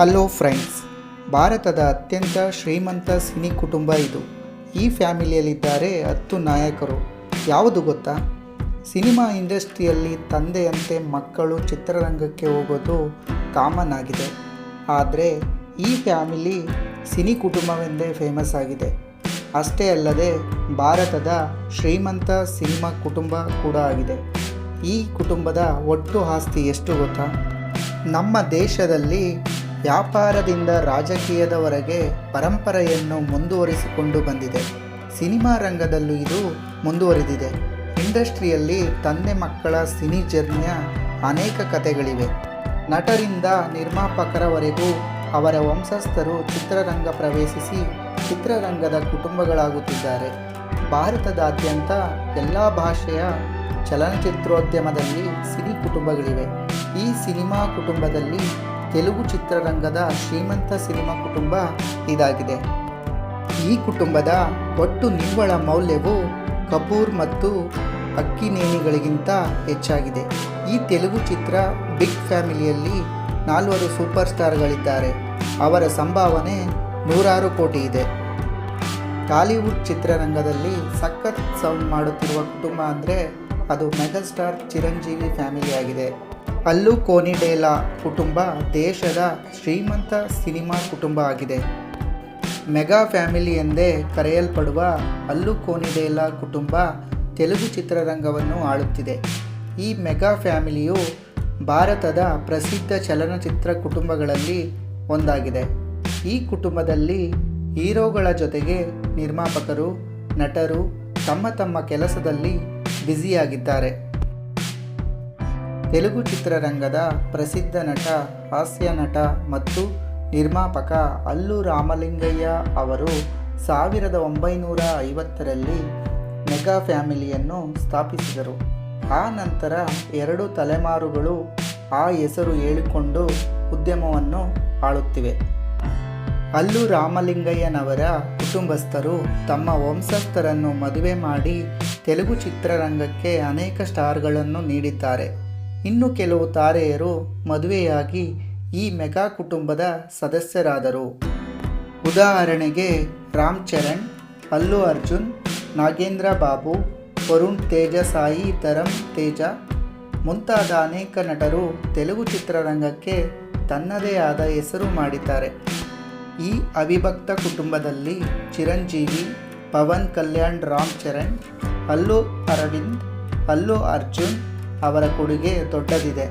Hello friends, ಭಾರತದ ಅತ್ಯಂತ ಶ್ರೀಮಂತ ಸಿನಿ ಕುಟುಂಬ ಇದು. ಈ ಫ್ಯಾಮಿಲಿಯಲ್ಲಿದ್ದಾರೆ 10 ನಾಯಕರು. ಯಾವುದು ಗೊತ್ತಾ? ಸಿನಿಮಾ ಇಂಡಸ್ಟ್ರಿಯಲ್ಲಿ ತಂದೆಯಂತೆ ಮಕ್ಕಳು ಚಿತ್ರರಂಗಕ್ಕೆ ಹೋಗೋದು ಕಾಮನ್ ಆಗಿದೆ. ಆದರೆ ಈ ಫ್ಯಾಮಿಲಿ ಸಿನಿ ಕುಟುಂಬವೆಂದೇ ಫೇಮಸ್ ಆಗಿದೆ. ಅಷ್ಟೇ ಅಲ್ಲದೆ ಭಾರತದ ಶ್ರೀಮಂತ ಸಿನಿಮಾ ಕುಟುಂಬ ಕೂಡ ಆಗಿದೆ. ಈ ಕುಟುಂಬದ ಒಟ್ಟು ಆಸ್ತಿ ಎಷ್ಟು ಗೊತ್ತಾ? ನಮ್ಮ ದೇಶದಲ್ಲಿ ವ್ಯಾಪಾರದಿಂದ ರಾಜಕೀಯದವರೆಗೆ ಪರಂಪರೆಯನ್ನು ಮುಂದುವರಿಸಿಕೊಂಡು ಬಂದಿದೆ. ಸಿನಿಮಾ ರಂಗದಲ್ಲೂ ಇದು ಮುಂದುವರಿದಿದೆ. ಇಂಡಸ್ಟ್ರಿಯಲ್ಲಿ ತಂದೆ ಮಕ್ಕಳ ಸಿನಿ ಜರ್ನಿಯ ಅನೇಕ ಕಥೆಗಳಿವೆ. ನಟರಿಂದ ನಿರ್ಮಾಪಕರವರೆಗೂ ಅವರ ವಂಶಸ್ಥರು ಚಿತ್ರರಂಗ ಪ್ರವೇಶಿಸಿ ಚಿತ್ರರಂಗದ ಕುಟುಂಬಗಳಾಗುತ್ತಿದ್ದಾರೆ. ಭಾರತದಾದ್ಯಂತ ಎಲ್ಲ ಭಾಷೆಯ ಚಲನಚಿತ್ರೋದ್ಯಮದಲ್ಲಿ ಸಿನಿ ಕುಟುಂಬಗಳಿವೆ. ಈ ಸಿನಿಮಾ ಕುಟುಂಬದಲ್ಲಿ ತೆಲುಗು ಚಿತ್ರರಂಗದ ಶ್ರೀಮಂತ ಸಿನಿಮಾ ಕುಟುಂಬ ಇದಾಗಿದೆ. ಈ ಕುಟುಂಬದ ಒಟ್ಟು ನಿವ್ವಳ ಮೌಲ್ಯವು ಕಪೂರ್ ಮತ್ತು ಅಕ್ಕಿನೇನಿಗಳಿಗಿಂತ ಹೆಚ್ಚಾಗಿದೆ. ಈ ತೆಲುಗು ಚಿತ್ರ ಬಿಗ್ ಫ್ಯಾಮಿಲಿಯಲ್ಲಿ 4 ಸೂಪರ್ ಸ್ಟಾರ್ಗಳಿದ್ದಾರೆ. ಅವರ ಸಂಭಾವನೆ 106 ಕೋಟಿ ಇದೆ. ಟಾಲಿವುಡ್ ಚಿತ್ರರಂಗದಲ್ಲಿ ಸಖತ್ ಸೌಂಡ್ ಮಾಡುತ್ತಿರುವ ಕುಟುಂಬ ಅಂದರೆ ಅದು ಮೆಗಾಸ್ಟಾರ್ ಚಿರಂಜೀವಿ ಫ್ಯಾಮಿಲಿ ಆಗಿದೆ. ಅಲ್ಲು ಕೋನಿಡೇಲಾ ಕುಟುಂಬ ದೇಶದ ಶ್ರೀಮಂತ ಸಿನಿಮಾ ಕುಟುಂಬ ಆಗಿದೆ. ಮೆಗಾ ಫ್ಯಾಮಿಲಿ ಎಂದೇ ಕರೆಯಲ್ಪಡುವ ಅಲ್ಲು ಕೋನಿಡೇಲಾ ಕುಟುಂಬ ತೆಲುಗು ಚಿತ್ರರಂಗವನ್ನು ಆಳುತ್ತಿದೆ. ಈ ಮೆಗಾ ಫ್ಯಾಮಿಲಿಯು ಭಾರತದ ಪ್ರಸಿದ್ಧ ಚಲನಚಿತ್ರ ಕುಟುಂಬಗಳಲ್ಲಿ ಒಂದಾಗಿದೆ. ಈ ಕುಟುಂಬದಲ್ಲಿ ಹೀರೋಗಳ ಜೊತೆಗೆ ನಿರ್ಮಾಪಕರು, ನಟರು ತಮ್ಮ ತಮ್ಮ ಕೆಲಸದಲ್ಲಿ ಬ್ಯುಸಿಯಾಗಿದ್ದಾರೆ. ತೆಲುಗು ಚಿತ್ರರಂಗದ ಪ್ರಸಿದ್ಧ ನಟ, ಹಾಸ್ಯ ನಟ ಮತ್ತು ನಿರ್ಮಾಪಕ ಅಲ್ಲು ರಾಮಲಿಂಗಯ್ಯ ಅವರು 1950ರಲ್ಲಿ ಮೆಗಾ ಫ್ಯಾಮಿಲಿಯನ್ನು ಸ್ಥಾಪಿಸಿದರು. ಆ ನಂತರ 2 ತಲೆಮಾರುಗಳು ಆ ಹೆಸರು ಹೇಳಿಕೊಂಡು ಉದ್ಯಮವನ್ನು ಆಳುತ್ತಿವೆ. ಅಲ್ಲು ರಾಮಲಿಂಗಯ್ಯನವರ ಕುಟುಂಬಸ್ಥರು ತಮ್ಮ ವಂಶಸ್ಥರನ್ನು ಮದುವೆ ಮಾಡಿ ತೆಲುಗು ಚಿತ್ರರಂಗಕ್ಕೆ ಅನೇಕ ಸ್ಟಾರ್ಗಳನ್ನು ನೀಡಿದ್ದಾರೆ. ಇನ್ನು ಕೆಲವು ತಾರೆಯರು ಮದುವೆಯಾಗಿ ಈ ಮೆಗಾ ಕುಟುಂಬದ ಸದಸ್ಯರಾದರು. ಉದಾಹರಣೆಗೆ ರಾಮ್ ಚರಣ್, ಅಲ್ಲು ಅರ್ಜುನ್, ನಾಗೇಂದ್ರ ಬಾಬು, ವರುಣ್ ತೇಜ, ಸಾಯಿ ಧರಮ್ ತೇಜ ಮುಂತಾದ ಅನೇಕ ನಟರು ತೆಲುಗು ಚಿತ್ರರಂಗಕ್ಕೆ ತನ್ನದೇ ಆದ ಹೆಸರು ಮಾಡಿದ್ದಾರೆ. ಈ ಅವಿಭಕ್ತ ಕುಟುಂಬದಲ್ಲಿ ಚಿರಂಜೀವಿ, ಪವನ್ ಕಲ್ಯಾಣ್, ರಾಮ್ ಚರಣ್, ಅಲ್ಲು ಅರವಿಂದ್, ಅಲ್ಲು ಅರ್ಜುನ್ ಅವರ ಕೊಡುಗೆ ದೊಡ್ಡದಿದೆ.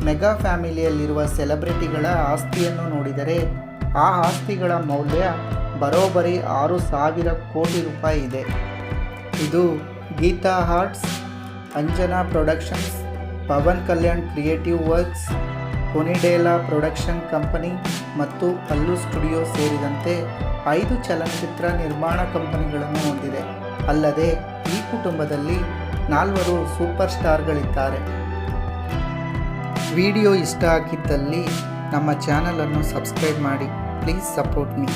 ಮೆಗಾ ಫ್ಯಾಮಿಲಿಯಲ್ಲಿರುವ ಸೆಲೆಬ್ರಿಟಿಗಳ ಆಸ್ತಿಯನ್ನು ನೋಡಿದರೆ ಆ ಆಸ್ತಿಗಳ ಮೌಲ್ಯ ಬರೋಬ್ಬರಿ 6,000 ಕೋಟಿ ರೂಪಾಯಿ ಇದೆ. ಇದು Geetha Arts, Anjana Productions, Pawan Kalyan Creative Works, Konidela Production Company ಮತ್ತು ಅಲ್ಲು ಸ್ಟುಡಿಯೋ ಸೇರಿದಂತೆ 5 ಚಲನಚಿತ್ರ ನಿರ್ಮಾಣ ಕಂಪನಿಗಳನ್ನು ಹೊಂದಿದೆ. ಅಲ್ಲದೆ ಈ ಕುಟುಂಬದಲ್ಲಿ 4 ಸೂಪರ್ ಸ್ಟಾರ್ಗಳಿದ್ದಾರೆ. ವಿಡಿಯೋ ಇಷ್ಟ ಆಗಿದ್ದಲ್ಲಿ ನಮ್ಮ ಚಾನಲನ್ನು ಸಬ್ಸ್ಕ್ರೈಬ್ ಮಾಡಿ. Please support me.